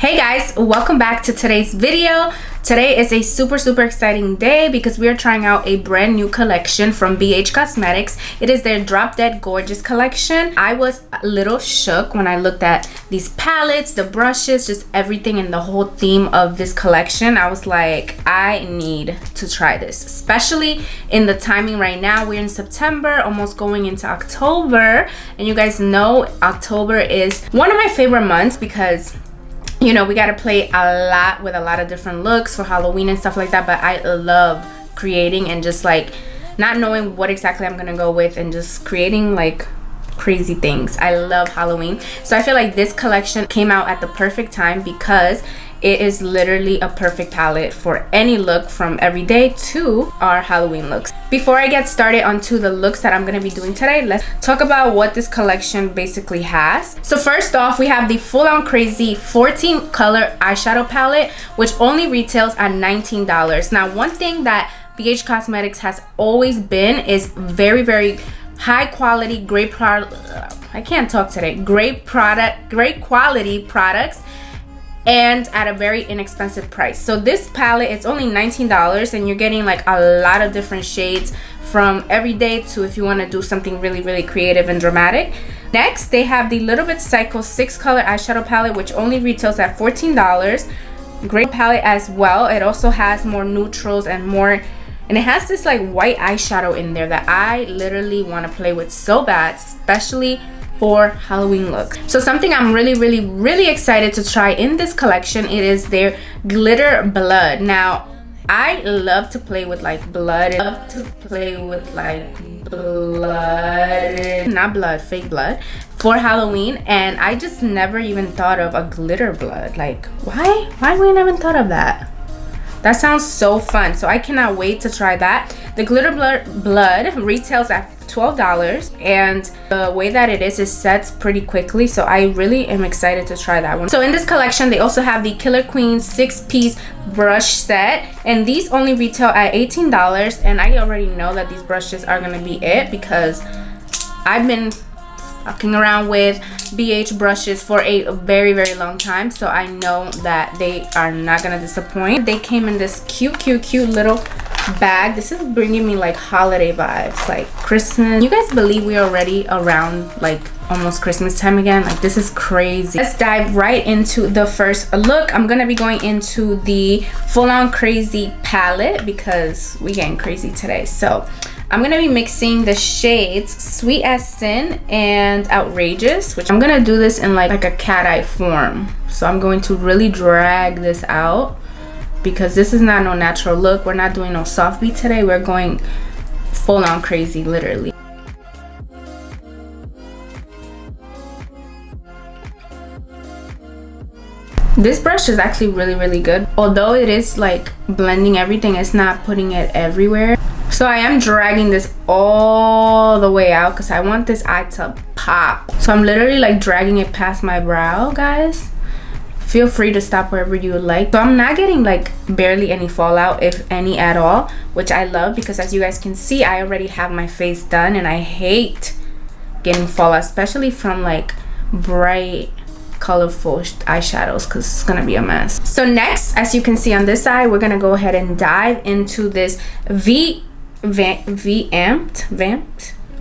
Hey guys, welcome back to today's video. Today is a super exciting day because we are trying out a brand new collection from BH Cosmetics. It is their Drop Dead Gorgeous collection. I was a little shook when I looked at these palettes, the brushes, just everything in the whole theme of this collection. I was like, I need to try this, especially in the timing right now. We're in September, almost going into October, and you guys know October is one of my favorite months because you know, we got to play a lot with a lot of different looks for Halloween and stuff like that. But I love creating and just like not knowing what exactly I'm gonna go with and just creating like crazy things. I love Halloween, so I feel like this collection came out at the perfect time because it is literally a perfect palette for any look from everyday to our Halloween looks. Before I get started onto the looks that I'm going to be doing today, let's talk about what this collection basically has. So first off, we have the Full On Crazy 14 color eyeshadow palette, which only retails at $19. Now, one thing that BH Cosmetics has always been is very high quality, great product. I can't talk today. Great quality products, and at a very inexpensive price. So this palette, it's only $19 and you're getting like a lot of different shades from everyday to if you want to do something really creative and dramatic. Next, they have the Little Bit Psycho 6 color eyeshadow palette, which only retails at $14. Great palette as well. It also has more neutrals and more, and it has this like white eyeshadow in there that I literally want to play with so bad, especially for Halloween looks. So something I'm really excited to try in this collection, it is their Glitter Blood. Now, I love to play with like blood. Not blood, fake blood for Halloween, and I just never even thought of a glitter blood. Like, why we never thought of that? That sounds so fun. So I cannot wait to try that. The Glitter Blood retails at $12, and the way that it sets pretty quickly, so I really am excited to try that one. So in this collection, they also have the Killer Queen 6-piece brush set, and these only retail at $18, and I already know that these brushes are gonna be it because I've been fucking around with BH brushes for a very long time, so I know that they are not gonna disappoint. They came in this cute little bag. This is bringing me like holiday vibes, like Christmas. You guys believe we are already around like almost Christmas time again? Like, this is crazy. Let's dive right into the first look. I'm gonna be going into the Full On Crazy palette because we getting crazy today. So I'm gonna be mixing the shades Sweet as Sin and Outrageous, which I'm gonna do this in like a cat eye form. So I'm going to really drag this out because this is not no natural look. We're not doing no soft beat today. We're going full on crazy, literally. This brush is actually really good. Although it is like blending everything, it's not putting it everywhere. So I am dragging this all the way out because I want this eye to pop. So I'm literally like dragging it past my brow, guys. Feel free to stop wherever you would like. So I'm not getting like barely any fallout, if any at all, which I love because as you guys can see, I already have my face done and I hate getting fallout, especially from like bright colorful eyeshadows because it's gonna be a mess. So next, as you can see on this side, we're gonna go ahead and dive into this Vamped,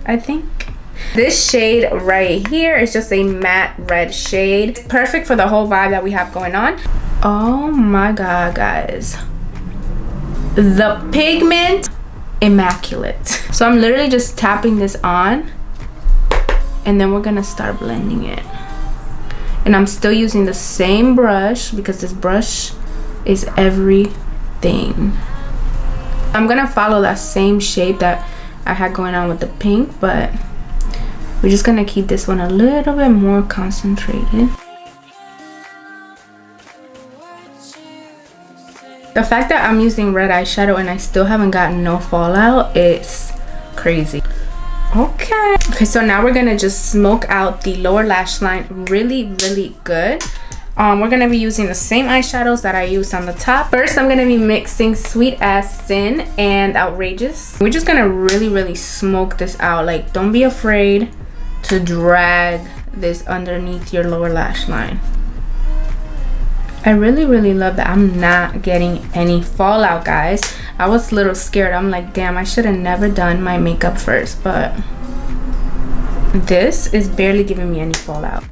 I think. This shade right here is just a matte red shade. It's perfect for the whole vibe that we have going on. Oh my god, guys, the pigment, immaculate. So I'm literally just tapping this on and then we're gonna start blending it. And I'm still using the same brush because this brush is everything. I'm gonna follow that same shape that I had going on with the pink, but we're just gonna keep this one a little bit more concentrated. The fact that I'm using red eyeshadow and I still haven't gotten no fallout is crazy. Okay, so now we're gonna just smoke out the lower lash line really good. We're gonna be using the same eyeshadows that I used on the top. First, I'm gonna be mixing Sweet as Sin and Outrageous. We're just gonna really smoke this out. Like, don't be afraid to drag this underneath your lower lash line. I really love that I'm not getting any fallout, guys. I was a little scared. I'm like, damn, I should have never done my makeup first, but this is barely giving me any fallout.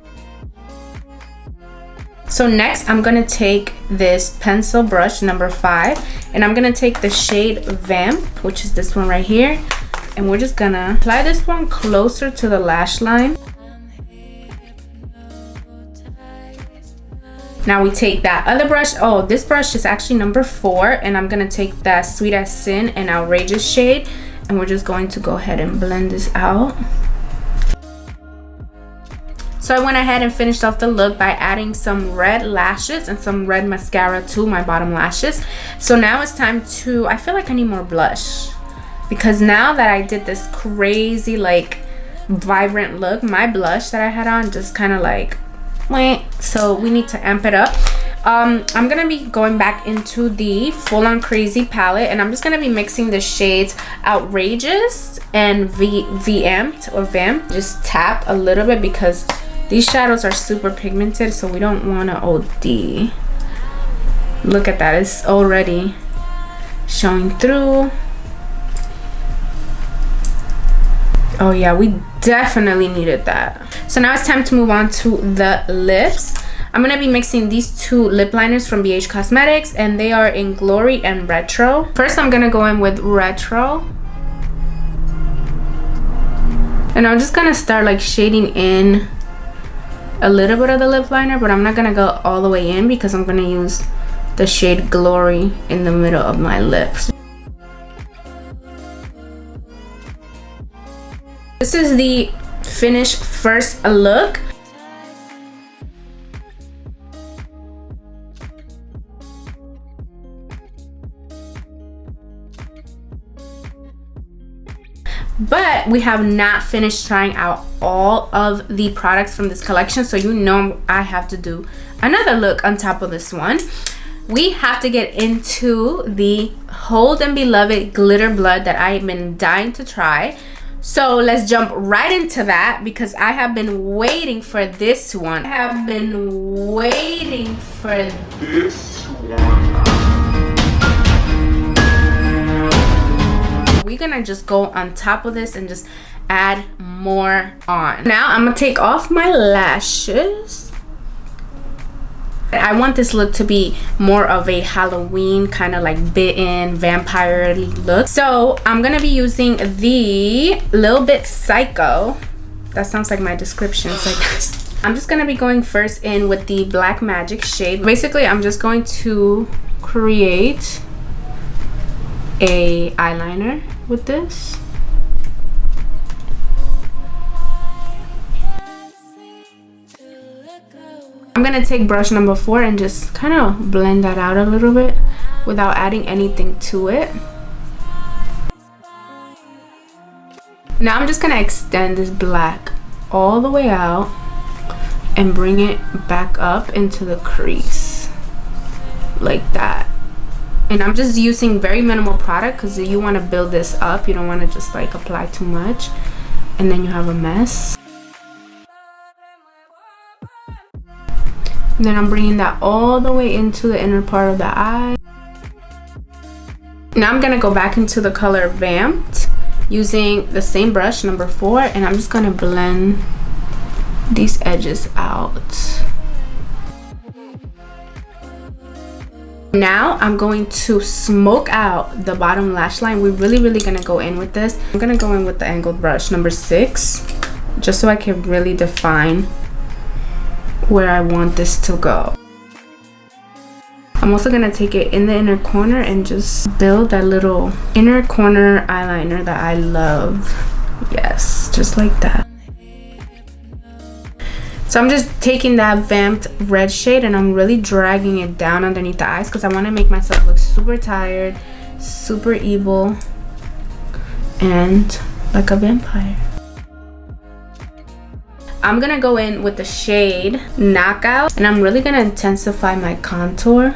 So next, I'm gonna take this pencil brush number 5, and I'm gonna take the shade Vamp, which is this one right here, and we're just gonna apply this one closer to the lash line. Now we take that other brush. Oh, this brush is actually number 4, and I'm gonna take that Sweet as Sin and Outrageous shade, and we're just going to go ahead and blend this out. So I went ahead and finished off the look by adding some red lashes and some red mascara to my bottom lashes. So now it's time to, I feel like I need more blush, because now that I did this crazy like vibrant look, my blush that I had on just kind of like went. So we need to amp it up. I'm gonna be going back into the Full On Crazy palette, and I'm just gonna be mixing the shades Outrageous and Vamped or Vamp. Just tap a little bit because these shadows are super pigmented, so we don't want to OD. Look at that, it's already showing through. Oh yeah, we definitely needed that. So now it's time to move on to the lips. I'm gonna be mixing these 2 lip liners from BH Cosmetics, and they are in Glory and Retro. First, I'm gonna go in with Retro, and I'm just gonna start like shading in a little bit of the lip liner, but I'm not gonna go all the way in because I'm gonna use the shade Glory in the middle of my lips. This is the finished first look. But we have not finished trying out all of the products from this collection, so you know I have to do another look on top of this one. We have to get into the Hold and Beloved Glitter Blood that I've been dying to try. So let's jump right into that because I have been waiting for this one. We're gonna just go on top of this and just add more on. Now I'm gonna take off my lashes. I want this look to be more of a Halloween kind of like bitten vampire look. So I'm gonna be using the Little Bit Psycho. That sounds like my description. It's like I'm just gonna be going first in with the Black Magic shade. Basically, I'm just going to create a eyeliner with this. I'm gonna take brush number 4 and just kind of blend that out a little bit without adding anything to it. Now I'm just gonna extend this black all the way out and bring it back up into the crease like that. And I'm just using very minimal product because you want to build this up. You don't want to just like apply too much and then you have a mess. And then I'm bringing that all the way into the inner part of the eye. Now I'm gonna go back into the color Vamped using the same brush number 4, and I'm just gonna blend these edges out. Now I'm going to smoke out the bottom lash line. We're really gonna go in with this. I'm gonna go in with the angled brush number 6 just so I can really define where I want this to go. I'm also gonna take it in the inner corner and just build that little inner corner eyeliner that I love. Yes, just like that. So I'm just taking that Vamped red shade and I'm really dragging it down underneath the eyes because I want to make myself look super tired, super evil, and like a vampire. I'm gonna go in with the shade Knockout and I'm really gonna intensify my contour.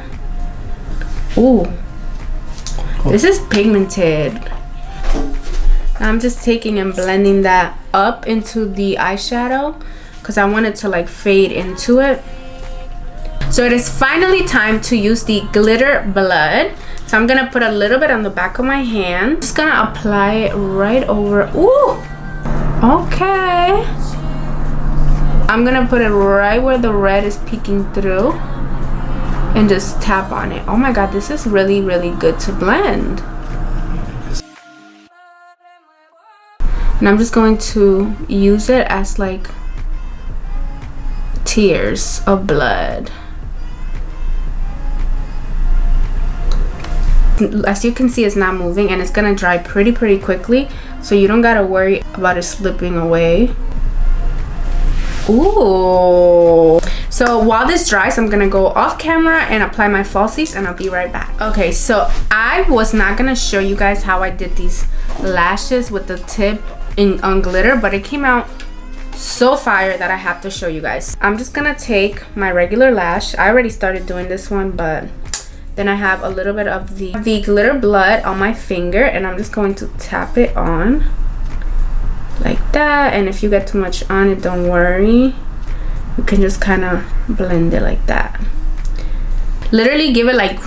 Ooh, this is pigmented. I'm just taking and blending that up into the eyeshadow because I want it to like fade into it. So it is finally time to use the glitter blood. So I'm gonna put a little bit on the back of my hand. Just gonna apply it right over. Ooh, okay. I'm gonna put it right where the red is peeking through and just tap on it. Oh my god, this is really, really good to blend. And I'm just going to use it as like tears of blood. As you can see, it's not moving and it's gonna dry pretty quickly, so you don't gotta worry about it slipping away. Ooh. So while this dries, I'm gonna go off camera and apply my falsies, and I'll be right back. Okay, so I was not gonna show you guys how I did these lashes with the tip on glitter, but it came out so fire that I have to show you guys. I'm just gonna take my regular lash. I already started doing this one, but then I have a little bit of the glitter blood on my finger, and I'm just going to tap it on like that. And if you get too much on it, don't worry, you can just kind of blend it like that. Literally give it like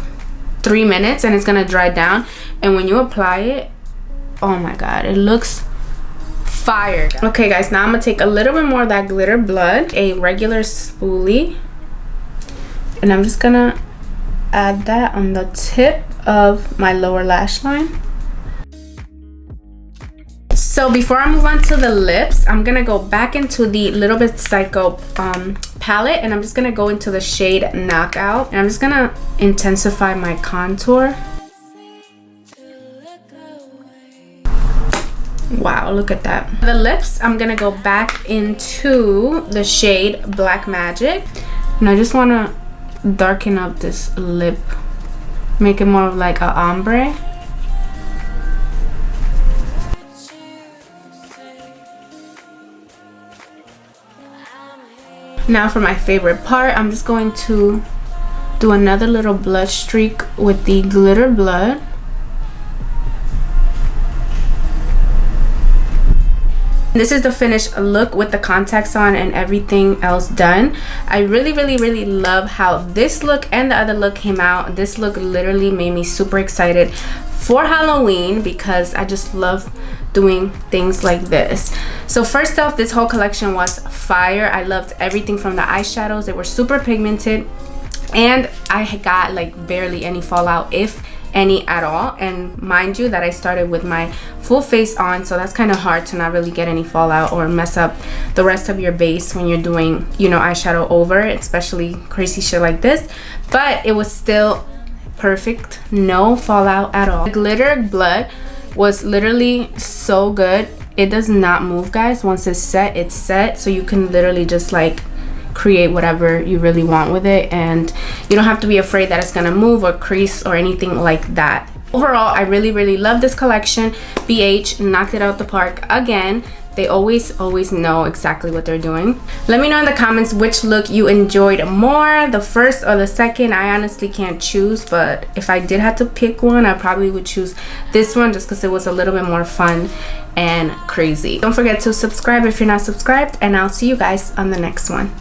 3 minutes and it's gonna dry down, and when you apply it, oh my god, it looks fire. Okay guys, now I'm gonna take a little bit more of that glitter blood, a regular spoolie, and I'm just gonna add that on the tip of my lower lash line. So before I move on to the lips, I'm gonna go back into the Little Bit Psycho palette, and I'm just gonna go into the shade Knockout, and I'm just gonna intensify my contour. Wow, look at that. The lips, I'm gonna go back into the shade Black Magic, and I just wanna darken up this lip, make it more of like a ombre. Now for my favorite part, I'm just going to do another little blush streak with the glitter blood. This is the finished look with the contacts on and everything else done. I really love how this look and the other look came out. This look literally made me super excited for Halloween because I just love doing things like this. So first off, this whole collection was fire. I loved everything from the eyeshadows. They were super pigmented, and I got like barely any fallout, if any at all. And mind you that I started with my full face on, so that's kind of hard to not really get any fallout or mess up the rest of your base when you're doing, you know, eyeshadow over, especially crazy shit like this. But it was still perfect, no fallout at all. The glitter blood was literally so good. It does not move, guys. Once it's set, it's set, so you can literally just like create whatever you really want with it, and you don't have to be afraid that it's gonna move or crease or anything like that. Overall, I really love this collection. BH knocked it out the park again. They always know exactly what they're doing. Let me know in the comments which look you enjoyed more, the first or the second. I honestly can't choose, but if I did have to pick one, I probably would choose this one just because it was a little bit more fun and crazy. Don't forget to subscribe if you're not subscribed, and I'll see you guys on the next one.